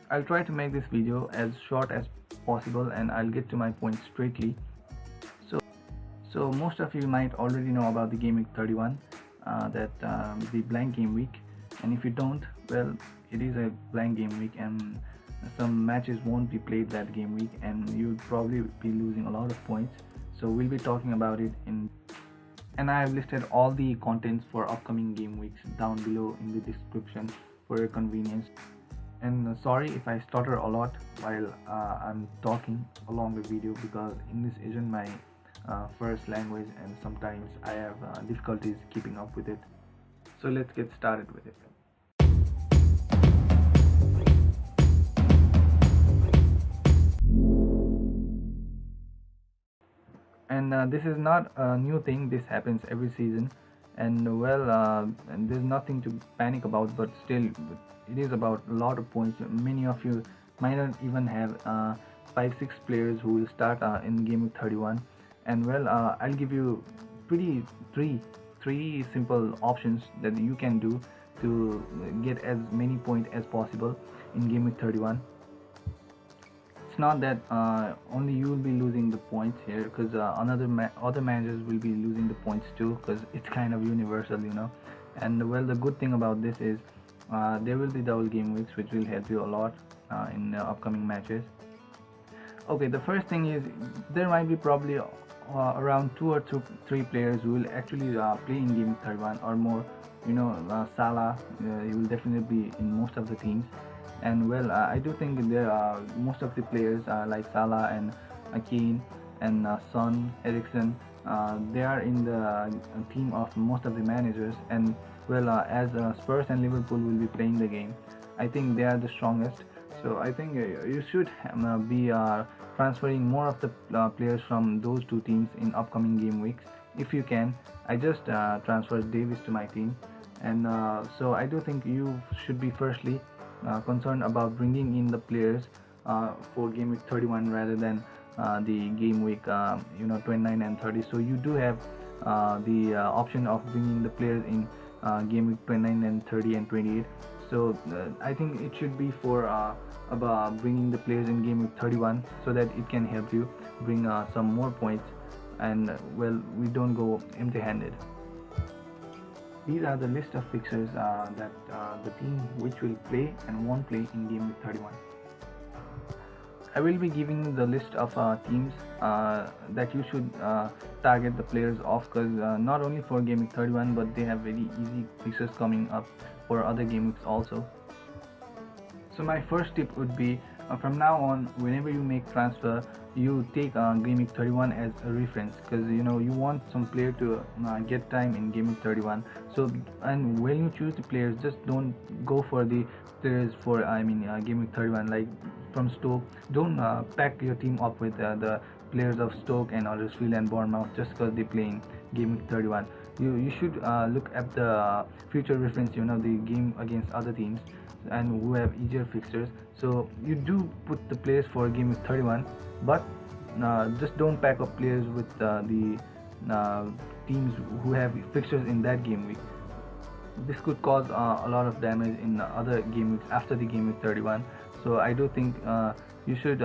I'll try to make this video as short as possible and I'll get to my point straightly. So most of you might already know about the Gameweek 31, the blank game week, and if you don't, well, it is a blank game week and some matches won't be played that game week and you'll probably be losing a lot of points. So we'll be talking about it and I have listed all the contents for upcoming game weeks down below in the description for your convenience. And sorry if I stutter a lot while I'm talking along the video, because English isn't my first language and sometimes I have difficulties keeping up with it. So let's get started with it. And this is not a new thing, this happens every season, and well, and there's nothing to panic about, but still it is about a lot of points. Many of you might not even have 5-6 players who will start in Gameweek 31, and well, I'll give you three simple options that you can do to get as many points as possible in Gameweek 31. It's not that only you will be losing the points here, because other managers will be losing the points too, because it's kind of universal, you know. And well, the good thing about this is there will be double game weeks, which will help you a lot in upcoming matches. Okay, the first thing is there might be probably around 2 or 3 players who will actually play in Game 31 or more. You know, Salah, he will definitely be in most of the teams. And well, I do think there are most of the players like Salah and KANE and Son, Eriksen, they are in the team of most of the managers. And well, as Spurs and Liverpool will be playing the game, I think they are the strongest. So I think you should be transferring more of the players from those two teams in upcoming game weeks if you can. I just transferred Davis to my team, and so I do think you should be firstly concerned about bringing in the players for game week 31 rather than the game week 29 and 30. So you do have the option of bringing the players in game week 29 and 30 and 28. So I think it should be for about bringing the players in game week 31 so that it can help you bring some more points, and well, we don't go empty-handed. These are the list of fixtures that the team which will play and won't play in Game Week 31. I will be giving you the list of teams that you should target the players of, because not only for Game Week 31, but they have very easy fixtures coming up for other game weeks also. So my first tip would be, from now on, whenever you make transfer, you take Game Week 31 as a reference, because you know you want some player to get time in Game Week 31. So, and when you choose the players, just don't go for the players for Game Week 31 like from Stoke. Don't pack your team up with the players of Stoke and Huddersfield and Bournemouth just because they play in Game Week 31. You should look at the future reference, you know, the game against other teams and who have easier fixtures. So you do put the players for Game Week 31, but just don't pack up players with the teams who have fixtures in that game week. This could cause a lot of damage in other game weeks after the Game Week 31. So I do think you should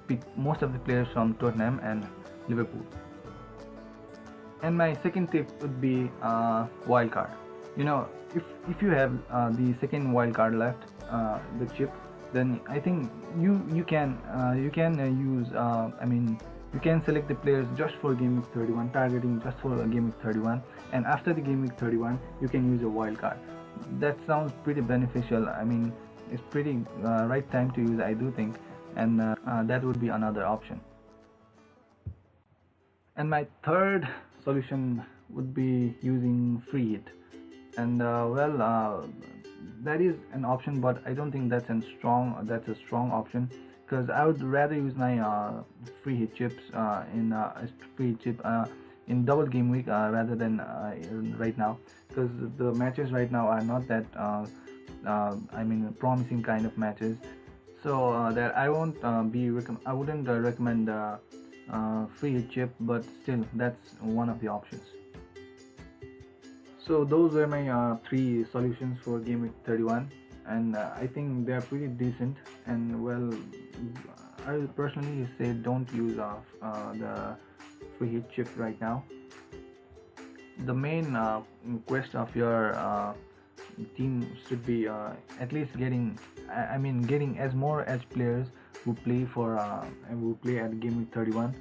pick most of the players from Tottenham and Liverpool. And my second tip would be wildcard. You know, if you have the second wildcard left, the chip, then I think you can use you can select the players just for Game Week 31, targeting just for Game Week 31, and after the Game Week 31 you can use a wildcard. That sounds pretty beneficial. I mean, it's pretty right time to use, I do think, and that would be another option. And my third solution would be using free hit, and that is an option, but I don't think that's a strong option, because I would rather use my free hit chips in double game week rather than right now, because the matches right now are not that promising kind of matches. So that I wouldn't recommend free hit chip, but still that's one of the options. So those were my 3 solutions for Game Week 31. and I think they are pretty decent. And well, I will personally say don't use the free hit chip right now. The main quest of your team should be at least getting, I mean, getting as more as players who play for who play at Gameweek 31.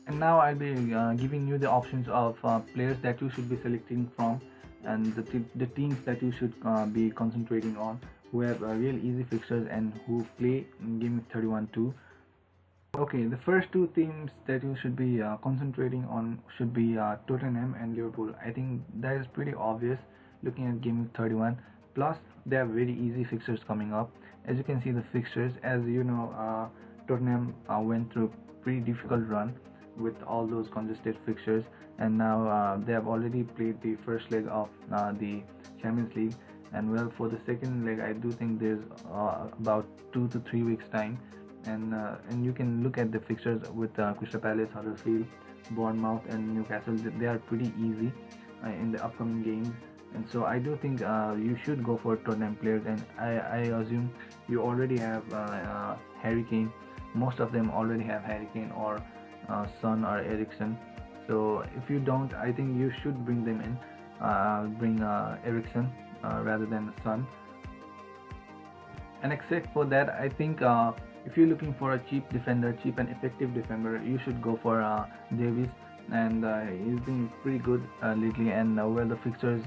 And now I'll be giving you the options of players that you should be selecting from, and the teams that you should be concentrating on, who have real easy fixtures and who play in Gameweek 31 too. Okay, the first two teams that you should be concentrating on should be Tottenham and Liverpool. I think that is pretty obvious looking at Gameweek 31. Plus, they have very easy fixtures coming up. As you can see, the fixtures, as you know, Tottenham went through a pretty difficult run with all those congested fixtures, and now they have already played the first leg of the Champions League. And well, for the second leg, I do think there's about 2 to 3 weeks time. And you can look at the fixtures with Crystal Palace, Huddersfield, Bournemouth and Newcastle. They are pretty easy in the upcoming games, and so I do think you should go for Tottenham players. And I assume you already have Harry Kane. Most of them already have Harry Kane or Son or Eriksen. So if you don't, I think you should bring them in. Bring Eriksen rather than Son. And except for that, I think if you're looking for a cheap and effective defender, you should go for Davies. And he's been pretty good lately. And well, the fixtures,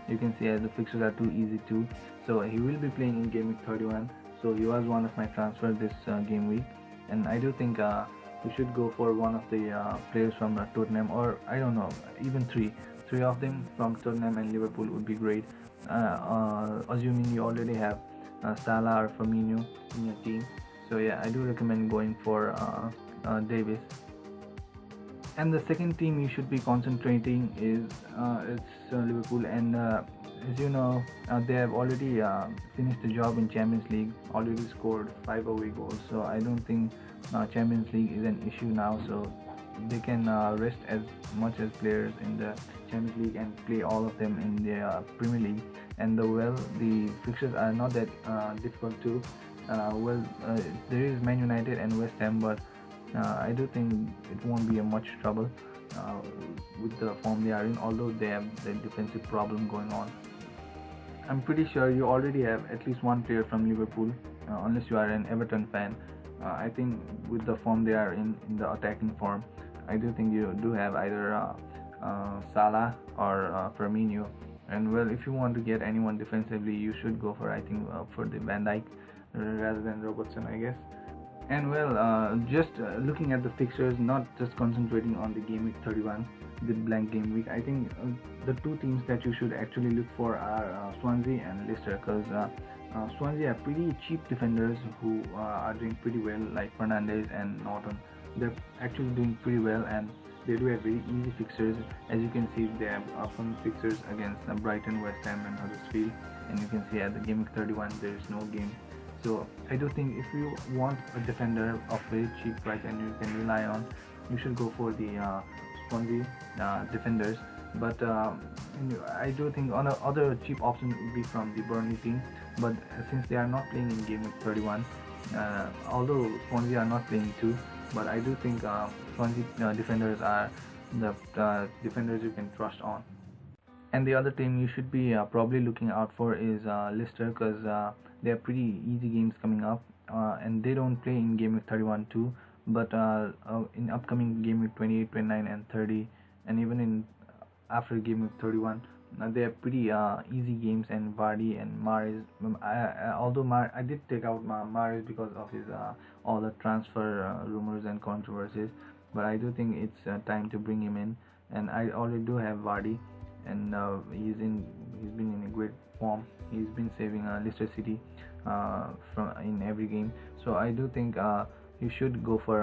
you can see the fixtures are too easy too. So he will be playing in Gameweek 31. So he was one of my transfers this game week. And I do think you should go for one of the players from Tottenham, or I don't know, even three of them from Tottenham and Liverpool would be great. Assuming you already have Salah or Firmino in your team. So yeah, I do recommend going for Davis. And the second team you should be concentrating is Liverpool. And as you know, they have already finished the job in Champions League, already scored 5 away goals. So I don't think Champions League is an issue now. So they can rest as much as players in the Champions League and play all of them in the Premier League. And the fixtures are not that difficult too. There is Man United and West Ham, but I do think it won't be a much trouble with the form they are in, although they have the defensive problem going on. I'm pretty sure you already have at least one player from Liverpool, unless you are an Everton fan. I think with the form they are in the attacking form, I do think you do have either Salah or Firmino. And well, if you want to get anyone defensively, you should go for, I think, for the Van Dijk rather than Robertson, I guess. And well, just looking at the fixtures, not just concentrating on the Gameweek 31, the blank game week, I think the two teams that you should actually look for are Swansea and Leicester, because Swansea are pretty cheap defenders who are doing pretty well, like Fernandes and Norton. They're actually doing pretty well, and they do have very easy fixtures. As you can see, they have upcoming fixtures against Brighton, West Ham and Huddersfield. And you can see at the Gameweek 31 there is no game. So I do think if you want a defender of very cheap price and you can rely on, you should go for the Swansea defenders. But I do think other cheap option would be from the Burnley team. But since they are not playing in Gameweek 31, although Swansea are not playing too, but I do think Swansea defenders are the defenders you can trust on. And the other team you should be probably looking out for is Leicester, because they have pretty easy games coming up, and they don't play in Gameweek 31 too, but in upcoming Gameweek 28, 29 and 30, and even in after Gameweek 31, they have pretty easy games. And Vardy and Mahrez, although I did take out Mahrez because of his all the transfer rumors and controversies, but I do think it's time to bring him in. And I already do have Vardy, and he's been in a great form. He's been saving Leicester City in every game. So I do think you should go for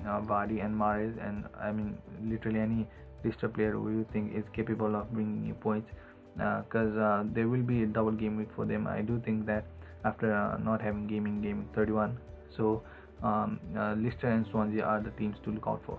Vardy and Mahrez, and I mean literally any Leicester player who you think is capable of bringing you points, because there will be a double game week for them. I do think that after not having game in Game 31. So Leicester and Swansea are the teams to look out for.